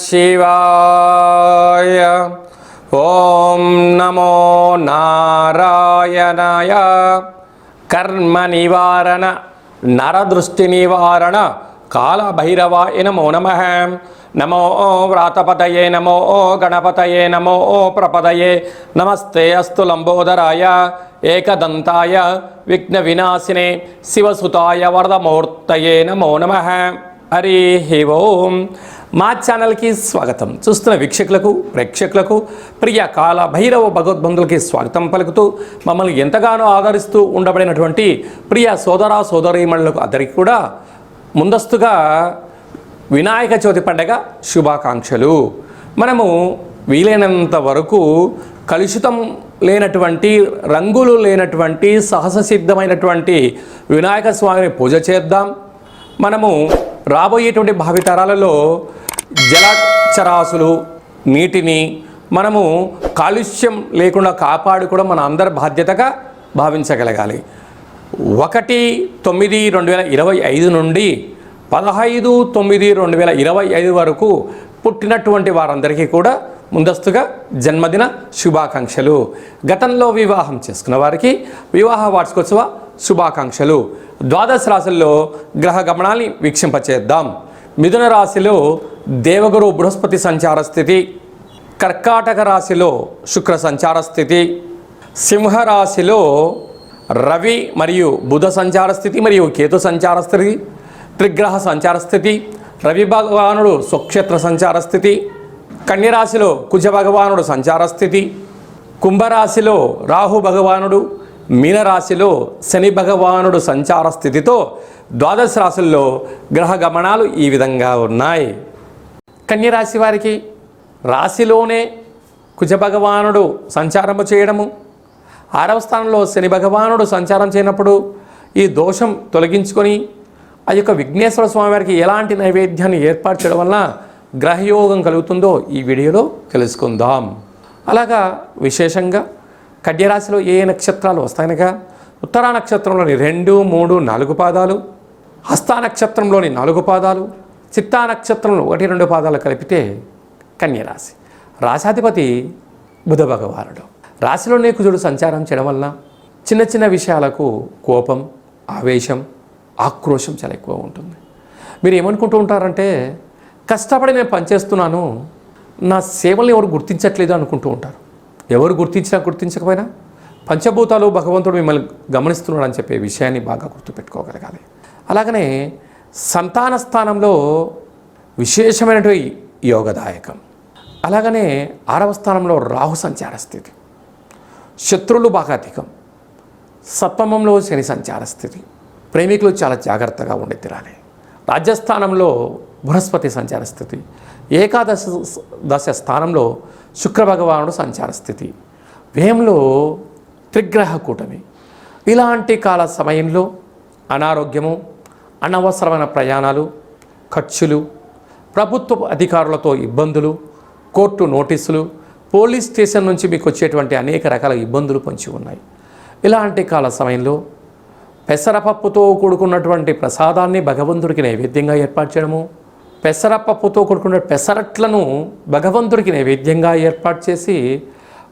శివాయ. ఓం నమో నారాయణాయ. కర్మ నివారణ నరదృష్టి నివారణ కాళభైరవాయ నమో నమః. నమో వ్రాతపతయే నమో గణపతయే నమో ప్రపదయే నమస్తే అస్తు లంబోదరాయ ఏకదంతాయ విఘ్న వినాశినే శివసుతాయ వరదమూర్తయే నమో నమః. హరి ఓం. మా ఛానల్కి స్వాగతం. చూస్తున్న వీక్షకులకు ప్రేక్షకులకు ప్రియ కాళభైరవ భగవద్బంధులకి స్వాగతం పలుకుతూ మమ్మల్ని ఎంతగానో ఆదరిస్తూ ఉండబడినటువంటి ప్రియ సోదర సోదరీమణులకు అందరికీ కూడా ముందస్తుగా వినాయక చవితి పండగ శుభాకాంక్షలు. మనము వీలైనంత వరకు కలుషితం లేనటువంటి రంగులు లేనటువంటి సహజ సిద్ధమైనటువంటి వినాయక స్వామిని పూజ చేద్దాం. మనము రాబోయేటువంటి భావితరాలలో జలచరాశులు నీటిని మనము కాలుష్యం లేకుండా కాపాడుకోవడం మన అందరి బాధ్యతగా భావించగలగాలి. 1/9/2025 నుండి 15/9/2025 వరకు పుట్టినటువంటి వారందరికీ కూడా ముందస్తుగా జన్మదిన శుభాకాంక్షలు. గతంలో వివాహం చేసుకున్న వారికి వివాహ వార్షికోత్సవ శుభాకాంక్షలు. ద్వాదశ రాశుల్లో గ్రహ గమనాన్ని వీక్షింపచేద్దాం. మిథున రాశిలో దేవగురు బృహస్పతి సంచార స్థితి, కర్కాటక రాశిలో శుక్ర సంచార స్థితి, సింహరాశిలో రవి మరియు బుధ సంచార స్థితి మరియు కేతు సంచార స్థితి, త్రిగ్రహ సంచార స్థితి, రవి భగవానుడు స్వక్షేత్ర సంచార స్థితి, కన్యరాశిలో కుజ భగవానుడు సంచార స్థితి, కుంభరాశిలో రాహు భగవానుడు, మీనరాశిలో శని భగవానుడు సంచార స్థితితో ద్వాదశ రాశుల్లో గ్రహ గమనాలు ఈ విధంగా ఉన్నాయి. కన్యరాశి వారికి రాశిలోనే కుజ భగవానుడు సంచారము చేయడము, 6వ స్థానంలో శని భగవానుడు సంచారం చేయనప్పుడు ఈ దోషం తొలగించుకొని ఆ యొక్క విఘ్నేశ్వర స్వామి వారికి ఎలాంటి నైవేద్యాన్ని ఏర్పాటు చేయడం వలన గ్రహయోగం కలుగుతుందో ఈ వీడియోలో తెలుసుకుందాం. అలాగా విశేషంగా కన్యరాశిలో ఏ నక్షత్రాలు వస్తాయనగా ఉత్తరా నక్షత్రంలోని 2, 3, 4 పాదాలు, హస్తా నక్షత్రంలోని 4 పాదాలు, చిత్తా నక్షత్రంలో 1, 2 పాదాలు కలిపితే కన్యరాశి. రాశాధిపతి బుధ భగవానుడు. రాశిలోనే కుజుడు సంచారం చేయడం వలన చిన్న చిన్న విషయాలకు కోపం, ఆవేశం, ఆక్రోశం చాలా ఎక్కువ ఉంటుంది. మీరు ఏమనుకుంటూ ఉంటారంటే కష్టపడి నేను పనిచేస్తున్నాను, నా సేవల్ని ఎవరు గుర్తించట్లేదు అనుకుంటూ ఉంటారు. ఎవరు గుర్తించినా గుర్తించకపోయినా పంచభూతాలు భగవంతుడు మిమ్మల్ని గమనిస్తున్నాడు అని చెప్పే విషయాన్ని బాగా గుర్తుపెట్టుకోగలగాలి. అలాగనే సంతాన స్థానంలో విశేషమైనటువంటి యోగదాయకం. అలాగనే 6వ స్థానంలో రాహు సంచార స్థితి, శత్రువులు బాగా అధికం, సప్తమంలో శని సంచార స్థితి, ప్రేమికులు చాలా జాగ్రత్తగా ఉండి తీరాలి. రాజ్యస్థానంలో బృహస్పతి సంచార స్థితి, ఏకాదశ స్థానంలో శుక్ర భగవానుడు సంచార స్థితి, వ్యయంలో త్రిగ్రహ కూటమి. ఇలాంటి కాల సమయంలో అనారోగ్యము, అనవసరమైన ప్రయాణాలు, ఖర్చులు, ప్రభుత్వ అధికారులతో ఇబ్బందులు, కోర్టు నోటీసులు, పోలీస్ స్టేషన్ నుంచి మీకు వచ్చేటువంటి అనేక రకాల ఇబ్బందులు పొంచి ఉన్నాయి. ఇలాంటి కాల సమయంలో పెసరపప్పుతో కూడుకున్నటువంటి ప్రసాదాన్ని భగవంతుడికి నైవేద్యంగా ఏర్పాటు చేయడము, పెసరపప్పుతో కూడుకున్న పెసరట్లను భగవంతుడికి నైవేద్యంగా ఏర్పాటు చేసి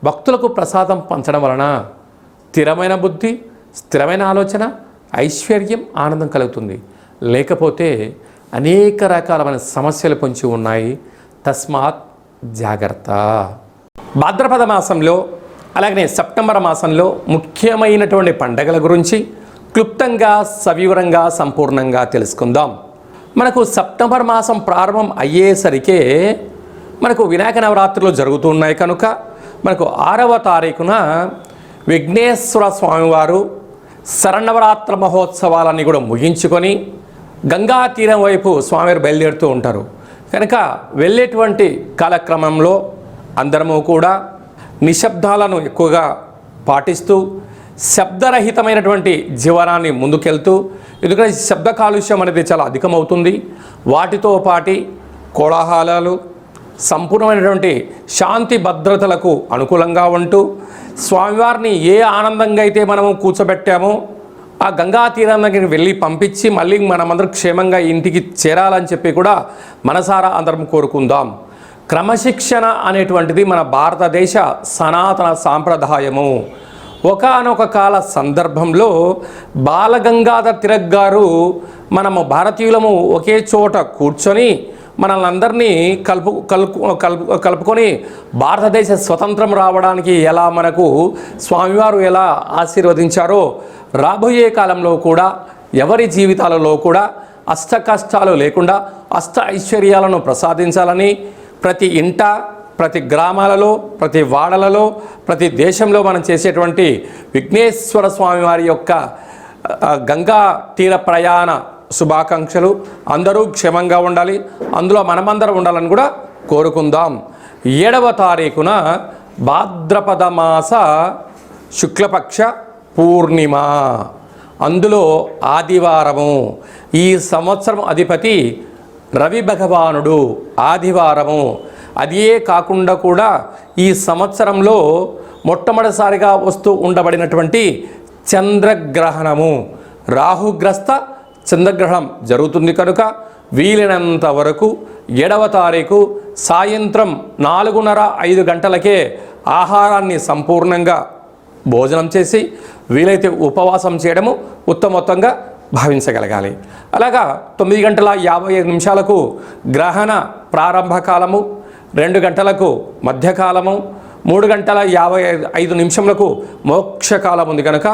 భక్తులకు ప్రసాదం పంచడం వలన స్థిరమైన బుద్ధి, స్థిరమైన ఆలోచన, ఐశ్వర్యం, ఆనందం కలుగుతుంది. లేకపోతే అనేక రకాలమైన సమస్యలు పొంచి ఉన్నాయి. తస్మాత్ జాగ్రత్త. భాద్రపద మాసంలో అలాగనే సెప్టెంబర్ మాసంలో ముఖ్యమైనటువంటి పండగల గురించి క్లుప్తంగా సవివరంగా సంపూర్ణంగా తెలుసుకుందాం. మనకు సెప్టెంబర్ మాసం ప్రారంభం అయ్యేసరికే మనకు వినాయక నవరాత్రులు జరుగుతున్నాయి కనుక మనకు 6వ తారీఖున విఘ్నేశ్వర స్వామివారు శరన్నవరాత్ర మహోత్సవాలన్నీ కూడా ముగించుకొని గంగా తీరం వైపు స్వామివారు బయలుదేరుతూ ఉంటారు. కనుక వెళ్ళేటువంటి కాలక్రమంలో అందరము కూడా నిశ్శబ్దాలను ఎక్కువగా పాటిస్తూ శబ్దరహితమైనటువంటి జీవనాన్ని ముందుకెళ్తూ, ఎందుకంటే శబ్ద కాలుష్యం అనేది చాలా అధికమవుతుంది. వాటితో పాటి కోలాహలాలు సంపూర్ణమైనటువంటి శాంతి భద్రతలకు అనుకూలంగా ఉంటూ స్వామివారిని ఏ ఆనందంగా అయితే మనము కూర్చోబెట్టామో ఆ గంగా తీరం దగ్గరికి వెళ్ళి పంపించి మళ్ళీ మనమందరం క్షేమంగా ఇంటికి చేరాలని చెప్పి కూడా మనసారా అందరం కోరుకుందాం. క్రమశిక్షణ అనేటువంటిది మన భారతదేశ సనాతన సాంప్రదాయము. ఒకానొక కాల సందర్భంలో బాలగంగాధర్ తిలక్ గారు మనము భారతీయులము ఒకే చోట కూర్చొని మనల్ని అందరినీ కలుపుకొని భారతదేశ స్వతంత్రం రావడానికి ఎలా మనకు స్వామివారు ఎలా ఆశీర్వదించారో రాబోయే కాలంలో కూడా ఎవరి జీవితాలలో కూడా అష్ట కష్టాలు లేకుండా అష్ట ఐశ్వర్యాలను ప్రసాదించాలని ప్రతి ఇంట, ప్రతి గ్రామాలలో, ప్రతి వాడలలో, ప్రతి దేశంలో మనం చేసేటువంటి విఘ్నేశ్వర స్వామి వారి యొక్క గంగా తీర ప్రయాణ శుభాకాంక్షలు. అందరూ క్షేమంగా ఉండాలి, అందులో మనమందరం ఉండాలని కూడా కోరుకుందాం. 7వ తారీఖున భాద్రపద మాస శుక్లపక్ష పూర్ణిమ, అందులో ఆదివారము. ఈ సంవత్సరం అధిపతి రవి భగవానుడు, ఆదివారము. అదే కాకుండా కూడా ఈ సంవత్సరంలో మొట్టమొదటిసారిగా వస్తూ ఉండబడినటువంటి చంద్రగ్రహణము, రాహుగ్రస్త చంద్రగ్రహణం జరుగుతుంది కనుక వీలైనంత వరకు 7వ తారీఖు సాయంత్రం 4:30-5 గంటలకే ఆహారాన్ని సంపూర్ణంగా భోజనం చేసి వీలైతే ఉపవాసం చేయడము ఉత్తమోత్తంగా భావించగలగాలి. అలాగా 9:55 గ్రహణ ప్రారంభ కాలము, 2 గంటలకు మధ్యకాలము, 3:55 మోక్షకాలం ఉంది కనుక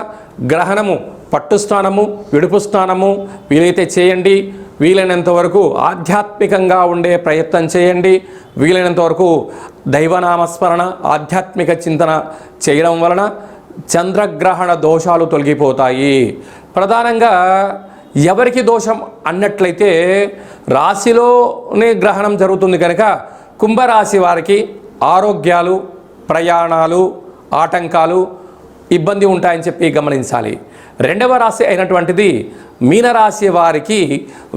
గ్రహణము పట్టు స్నానము, విడుపు స్నానము వీలైతే చేయండి. వీలైనంత వరకు ఆధ్యాత్మికంగా ఉండే ప్రయత్నం చేయండి. వీలైనంత వరకు దైవనామస్మరణ, ఆధ్యాత్మిక చింతన చేయడం వలన చంద్రగ్రహణ దోషాలు తొలగిపోతాయి. ప్రధానంగా ఎవరికి దోషం అన్నట్లయితే రాశిలోనే గ్రహణం జరుగుతుంది కనుక కుంభరాశి వారికి ఆరోగ్యాలు, ప్రయాణాలు, ఆటంకాలు, ఇబ్బంది ఉంటాయని చెప్పి గమనించాలి. 2వ రాశి అయినటువంటిది మీనరాశి వారికి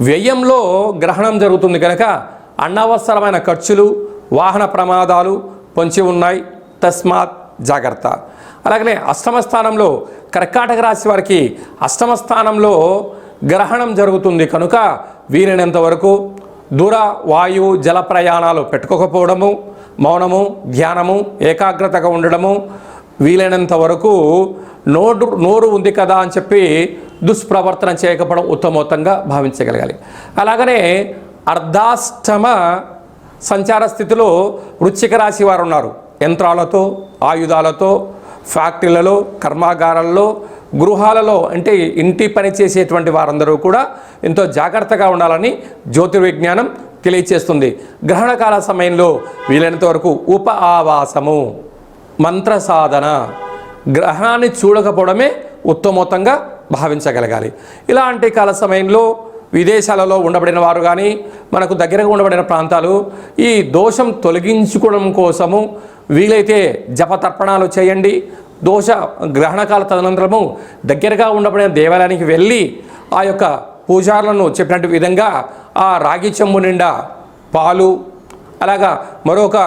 వ్యయంలో గ్రహణం జరుగుతుంది కనుక అనవసరమైన ఖర్చులు, వాహన ప్రమాదాలు పొంచి ఉన్నాయి, తస్మాత్ జాగ్రత్త. అలాగనే అష్టమ స్థానంలో కర్కాటక రాశి వారికి అష్టమ స్థానంలో గ్రహణం జరుగుతుంది కనుక వీలైనంత వరకు దూర వాయు జల ప్రయాణాలు పెట్టుకోకపోవడము, మౌనము, ధ్యానము, ఏకాగ్రతగా ఉండడము, వీలైనంత వరకు నోరు ఉంది కదా అని చెప్పి దుష్ప్రవర్తన చేయకపోవడం ఉత్తమోత్తంగా భావించగలగాలి. అలాగనే అర్ధాష్టమ సంచార స్థితిలో వృశ్చిక రాశి వారు ఉన్నారు. యంత్రాలతో, ఆయుధాలతో, ఫ్యాక్టరీలలో, కర్మాగారాల్లో, గృహాలలో అంటే ఇంటి పని చేసేటువంటి వారందరూ కూడా ఎంతో జాగ్రత్తగా ఉండాలని జ్యోతిర్విజ్ఞానం తెలియచేస్తుంది. గ్రహణకాల సమయంలో వీలైనంత వరకు ఉప ఆవాసము, మంత్ర సాధన, గ్రహణాన్ని చూడకపోవడమే ఉత్తమోత్తంగా భావించగలగాలి. ఇలాంటి కాల సమయంలో విదేశాలలో ఉండబడిన వారు కానీ మనకు దగ్గరగా ఉండబడిన ప్రాంతాలు ఈ దోషం తొలగించుకోవడం కోసము వీలైతే జపతర్పణాలు చేయండి. గ్రహణకాల తదనంతరము దగ్గరగా ఉండబడిన దేవాలయానికి వెళ్ళి ఆ యొక్క పూజారులను చెప్పినట్టు విధంగా ఆ రాగి చెంబు నిండా పాలు, అలాగా మరొక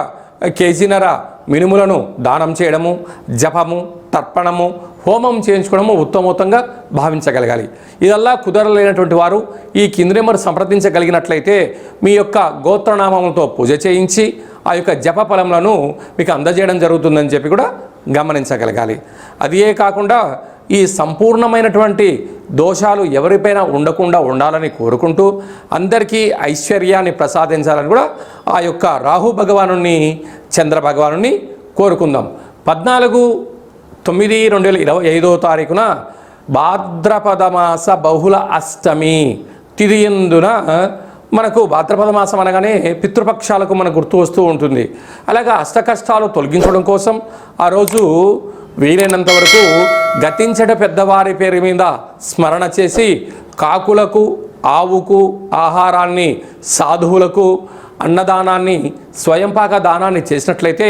కేజీన్నర మినుములను దానం చేయడము, జపము, తర్పణము, హోమం చేయించుకోవడము ఉత్తమోత్తంగా భావించగలగాలి. ఇదల్లా కుదరలేనటువంటి వారు ఈ కింది నెంబర్ సంప్రదించగలిగినట్లయితే మీ యొక్క గోత్రనామములతో పూజ చేయించి ఆ యొక్క జప ఫలములను మీకు అందజేయడం జరుగుతుందని చెప్పి కూడా గమనించగలగాలి. అదే కాకుండా ఈ సంపూర్ణమైనటువంటి దోషాలు ఎవరిపైన ఉండకుండా ఉండాలని కోరుకుంటూ అందరికీ ఐశ్వర్యాన్ని ప్రసాదించాలని కూడా ఆ యొక్క రాహు భగవాను, చంద్ర భగవాను కోరుకుందాం. 14/9/2025 భాద్రపద మాస బహుళ అష్టమి తిథి యందున మనకు భాద్రపద మాసం అనగానే పితృపక్షాలకు మనకు గుర్తు వస్తూ ఉంటుంది. అలాగా అష్ట కష్టాలు తొలగించడం కోసం ఆ రోజు వీలైనంత వరకు గతించట పెద్దవారి పేరు మీద స్మరణ చేసి కాకులకు, ఆవుకు ఆహారాన్ని, సాధువులకు అన్నదానాన్ని, స్వయంపాక దానాన్ని చేసినట్లయితే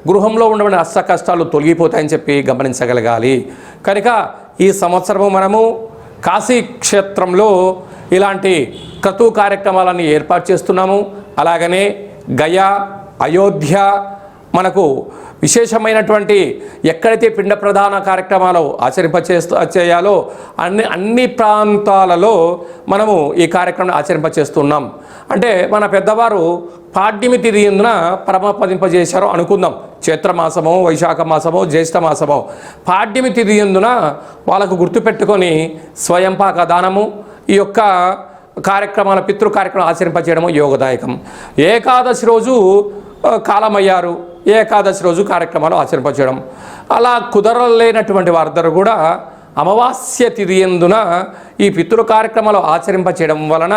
గృహంలో ఉండబడిన అష్ట కష్టాలు తొలగిపోతాయని చెప్పి గమనించగలగాలి. కనుక ఈ సంవత్సరము మనము కాశీ క్షేత్రంలో ఇలాంటి క్రతు కార్యక్రమాలన్నీ ఏర్పాటు చేస్తున్నాము. అలాగనే గయా, అయోధ్య, మనకు విశేషమైనటువంటి ఎక్కడైతే పిండ ప్రధాన కార్యక్రమాలు చేయాలో అన్ని ప్రాంతాలలో మనము ఈ కార్యక్రమం ఆచరింపచేస్తున్నాం. అంటే మన పెద్దవారు పాడ్యమి తిథి ఎందున పరమపదింపజేశారు అనుకుందాం. చైత్రమాసమో, వైశాఖ మాసమో, జ్యేష్ఠ మాసమో పాడ్యమి తిథి ఎందున వాళ్ళకు గుర్తుపెట్టుకొని స్వయంపాక దానము ఈ యొక్క కార్యక్రమాల పితృ కార్యక్రమం ఆచరింపచేయడము యోగదాయకం. ఏకాదశి రోజు కాలమయ్యారు, ఏకాదశి రోజు కార్యక్రమాలు ఆచరింపచేయడం. అలా కుదరలేనటువంటి వారందరూ కూడా అమావాస్య తిథి ఎందున ఈ పితృ కార్యక్రమాలు ఆచరింపచేయడం వలన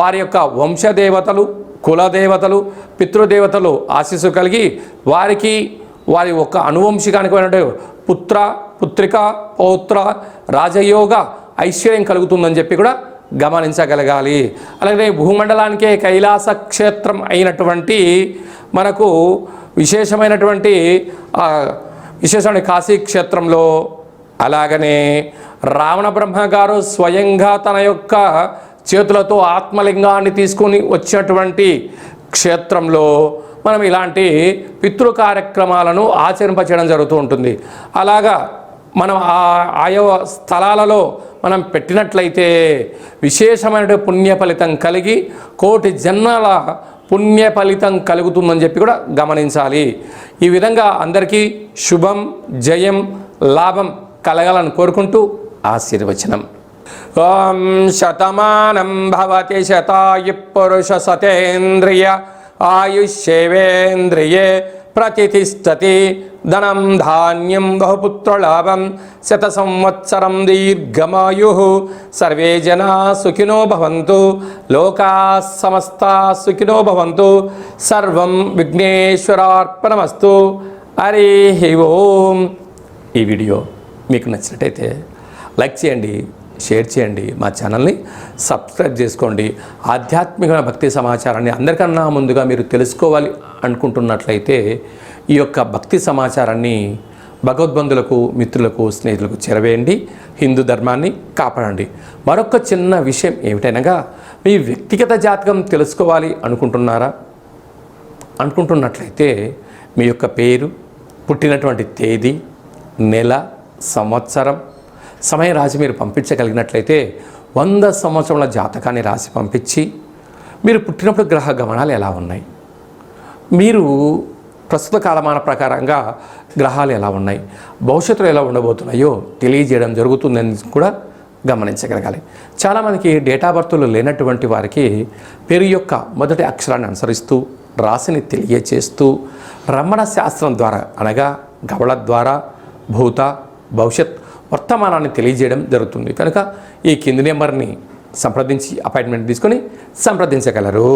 వారి యొక్క వంశదేవతలు, కులదేవతలు, పితృదేవతలు ఆశీస్సు కలిగి వారికి వారి యొక్క అనువంశికానికి పుత్ర, పుత్రిక, పౌత్ర, రాజయోగ ఐశ్వర్యం కలుగుతుందని చెప్పి కూడా గమనించగలగాలి. అలాగే భూమండలానికే కైలాస క్షేత్రం అయినటువంటి మనకు విశేషమైన కాశీ క్షేత్రంలో, అలాగనే రావణ బ్రహ్మ గారు స్వయంగా తన యొక్క చేతులతో ఆత్మలింగాన్ని తీసుకుని వచ్చినటువంటి క్షేత్రంలో మనం ఇలాంటి పితృ కార్యక్రమాలను ఆచరింపచేయడం జరుగుతూ ఉంటుంది. అలాగా మనం ఆయా స్థలాలలో మనం పెట్టినట్లయితే విశేషమైన పుణ్య ఫలితం కలిగి కోటి జన్మల పుణ్య ఫలితం కలుగుతుందని చెప్పి కూడా గమనించాలి. ఈ విధంగా అందరికీ శుభం, జయం, లాభం కలగాలని కోరుకుంటూ ఆశీర్వచనం. ఓం శతమానం భవతి శతాయు పురుష సతేంద్రియ ఆయుష్యేవేంద్రియే ప్రతిష్టతి ధనం ధాన్యం బహుపుత్రలాభం శత సంవత్సరం దీర్ఘమాయు సర్వే జనా సుఖినో భవంతు లోకా సమస్తా సుఖినో భవంతు సర్వం విఘ్నేశ్వరార్పణమస్తు. హరి ఓం. ఈ వీడియో మీకు నచ్చినట్టయితే లైక్ చేయండి, షేర్ చేయండి, మా ఛానల్ని సబ్స్క్రైబ్ చేసుకోండి. ఆధ్యాత్మిక భక్తి సమాచారాన్ని అందరికన్నా ముందుగా మీరు తెలుసుకోవాలి అనుకుంటున్నట్లయితే ఈ యొక్క భక్తి సమాచారాన్ని భగవద్బంధులకు, మిత్రులకు, స్నేహితులకు చేరవేయండి. హిందూ ధర్మాన్ని కాపాడండి. మరొక చిన్న విషయం ఏమిటనగా, మీ వ్యక్తిగత జాతకం తెలుసుకోవాలి అనుకుంటున్నట్లయితే మీ యొక్క పేరు, పుట్టినటువంటి తేదీ, నెల, సంవత్సరం, సమయం రాసి మీరు పంపించగలిగినట్లయితే 100 సంవత్సరాల జాతకాన్ని రాసి పంపించి మీరు పుట్టినప్పుడు గ్రహ గమనాలు ఎలా ఉన్నాయి, మీరు ప్రస్తుత కాలమాన ప్రకారంగా గ్రహాలు ఎలా ఉన్నాయి, భవిష్యత్తులో ఎలా ఉండబోతున్నాయో తెలియజేయడం జరుగుతుందని కూడా గమనించగలగాలి. చాలామందికి డేటా బర్త్లు లేనటువంటి వారికి పేరు యొక్క మొదటి అక్షరాన్ని అనుసరిస్తూ రాశిని తెలియచేస్తూ రమణ శాస్త్రం ద్వారా అనగా గవళ ద్వారా భూత, భవిష్యత్, వర్తమానాన్ని తెలియజేయడం జరుగుతుంది. కనుక ఈ కింది నెంబర్ని సంప్రదించి అపాయింట్మెంట్ తీసుకొని సంప్రదించగలరు.